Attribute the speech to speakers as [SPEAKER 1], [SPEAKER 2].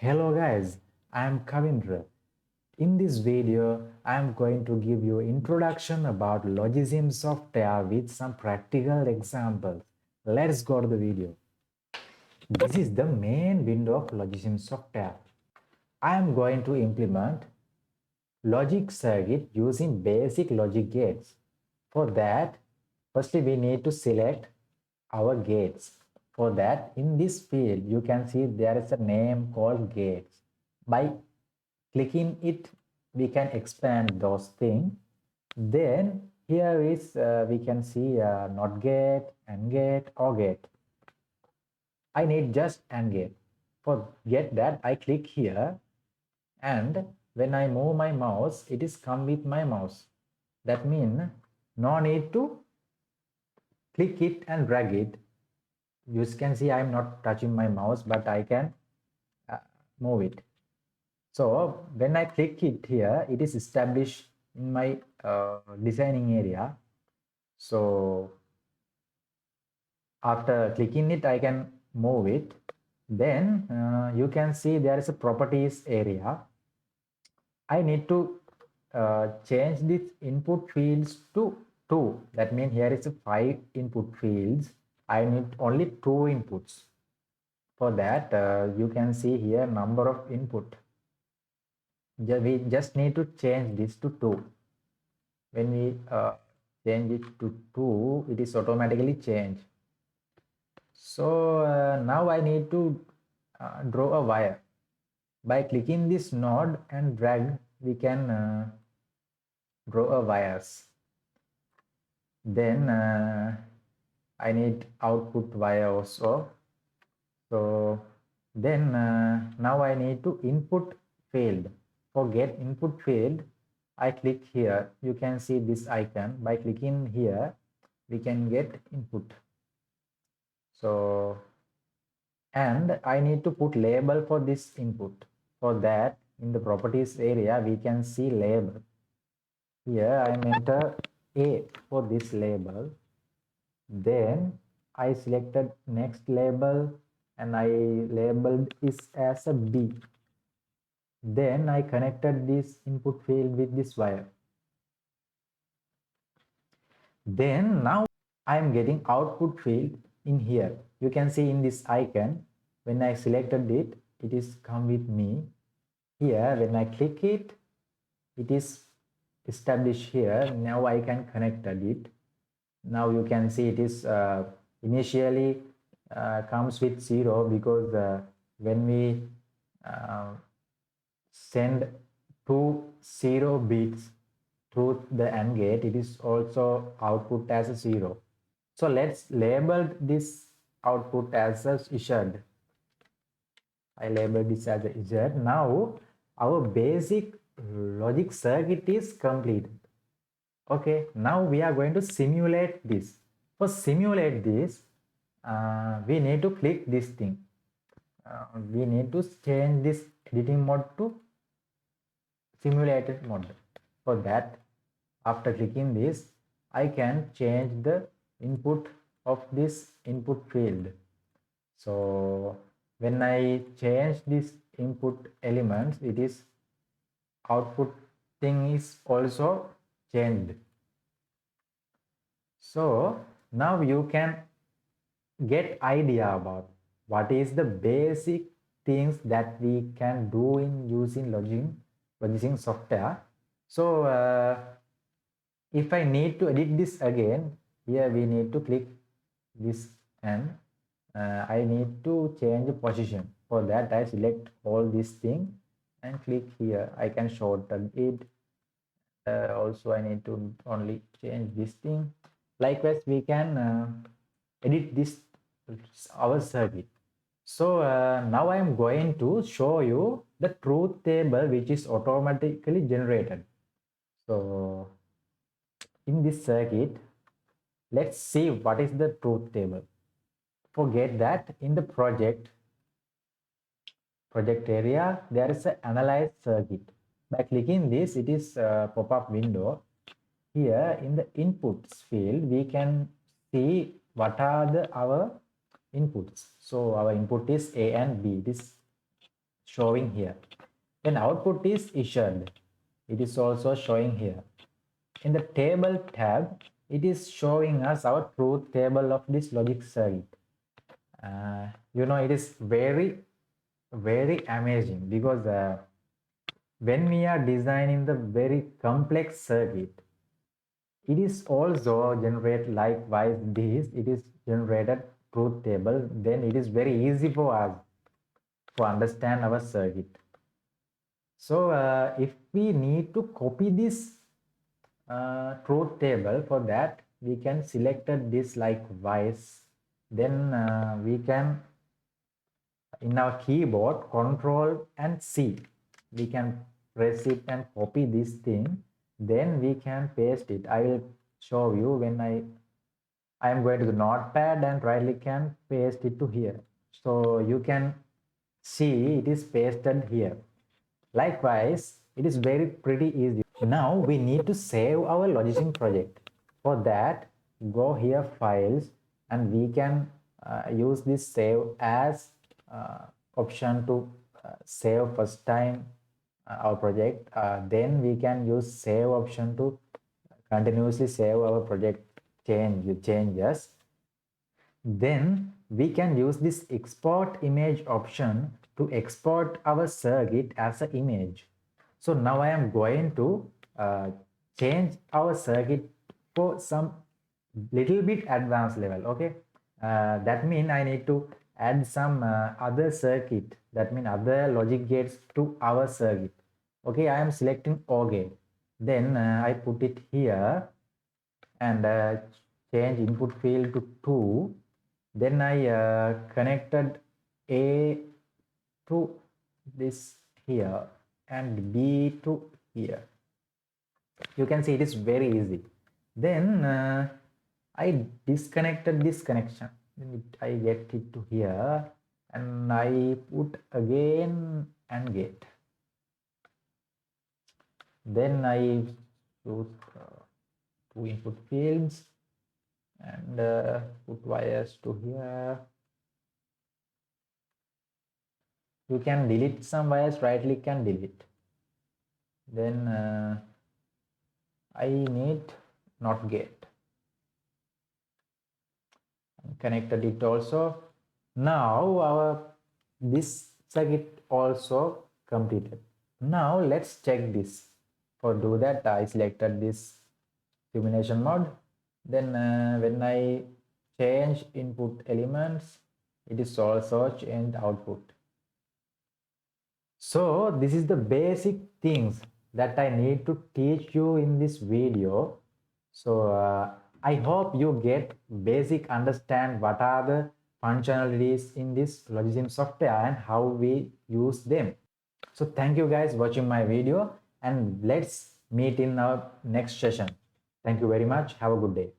[SPEAKER 1] Hello guys, I am Kavindra. In this video, I am going to give you introduction about Logisim software with some practical examples. Let's go to the video. This is the main window of Logisim software. I am going to implement logic circuit using basic logic gates. For that, firstly we need to select our gates. For that, in this field, you can see there is a name called gates. By clicking it, we can expand those things. Then here is we can see not gate, and gate, or gate. I need just and gate. For get that, I click here, and when I move my mouse, it is come with my mouse. That means no need to click it and drag it. You can see I'm not touching my mouse, but I can uh, move it. So when I click it here, it is established in my designing area. So after clicking it, I can move it. Then you can see there is a properties area. I need to change this input fields to 2. That means here is a 5 input fields. I need only 2 inputs. For that, you can see here number of input. We just need to change this to 2. When we change it to 2, it is automatically changed. So now I need to draw a wire. By clicking this node and drag, we can draw a wires. Then I need output wire also. So then now I need to input field. For get input field, I click here. You can see this icon. By clicking here, we can get input. So, and I need to put label for this input. For that, in the properties area, we can see label. Here I enter A for this label. Then I selected next label and I labeled this as a B. Then I connected this input field with this wire. Then now I am getting output field in here. You can see in this icon, when I selected it, it is come with me. Here, when I click it, it is established here. Now I can connect it. Now you can see it is initially comes with 0 because when we uh, send 2 0 bits through the AND gate, it is also output as a 0. So let's label this output as a Z. I labeled this as a Z. Now our basic logic circuit is completed. Okay, now we are going to simulate this. For simulate this, we need to click this thing. We need to change this editing mode to simulated mode. For that, after clicking this, I can change the input of this input field. So when I change this input elements, it is output thing is also changed. So now you can get idea about what is the basic things that we can do in using Logisim software. So if I need to edit this again, here we need to click this and I need to change the position. For that, I select all these things and click here. I can shorten it. Also, I need to only change this thing. Likewise, we can edit this our circuit. So now I am going to show you the truth table which is automatically generated. So in this circuit, let's see what is the truth table. Forget that in the project area, there is an analyze circuit. By clicking this, it is a pop-up window. Here in the inputs field, we can see what are our inputs. So our input is A and B. This showing here. Then output is issued. It is also showing here. In the table tab, it is showing us our truth table of this logic circuit. It is very, very amazing because when we are designing the very complex circuit, it is also generate likewise this, it is generated truth table, then it is very easy for us to understand our circuit. So if we need to copy this truth table, for that we can select this likewise. Then we can, in our keyboard, control and C, we can press it and copy this thing. Then we can paste it. I will show you when I am going to the notepad and right click and paste it to here. So you can see it is pasted here. Likewise, it is very pretty easy. Now we need to save our Logisim project. For that, go here files and we can use this save as option to save first time our project. Then we can use save option to continuously save our project changes. Then we can use this export image option to export our circuit as an image. So now I am going to change our circuit for some little bit advanced level. Okay, that means I need to add some other circuit, that means other logic gates to our circuit. Okay, I am selecting O gate, then I put it here and change input field to 2. Then I connected A to this here and B to here. You can see it is very easy. Then I disconnected this connection. I get it to here and I put again and gate. Then I choose two input fields and put wires to here. You can delete some wires, right click and delete. Then I need not gate, connected it also. Now our this circuit also completed. Now let's check this. For do that, I selected this simulation mode. Then when I change input elements, it is also changed output. So this is the basic things that I need to teach you in this video. So I hope you get basic understand what are the functionalities in this Logisim software and how we use them. So thank you guys watching my video and let's meet in our next session. Thank you very much. Have a good day.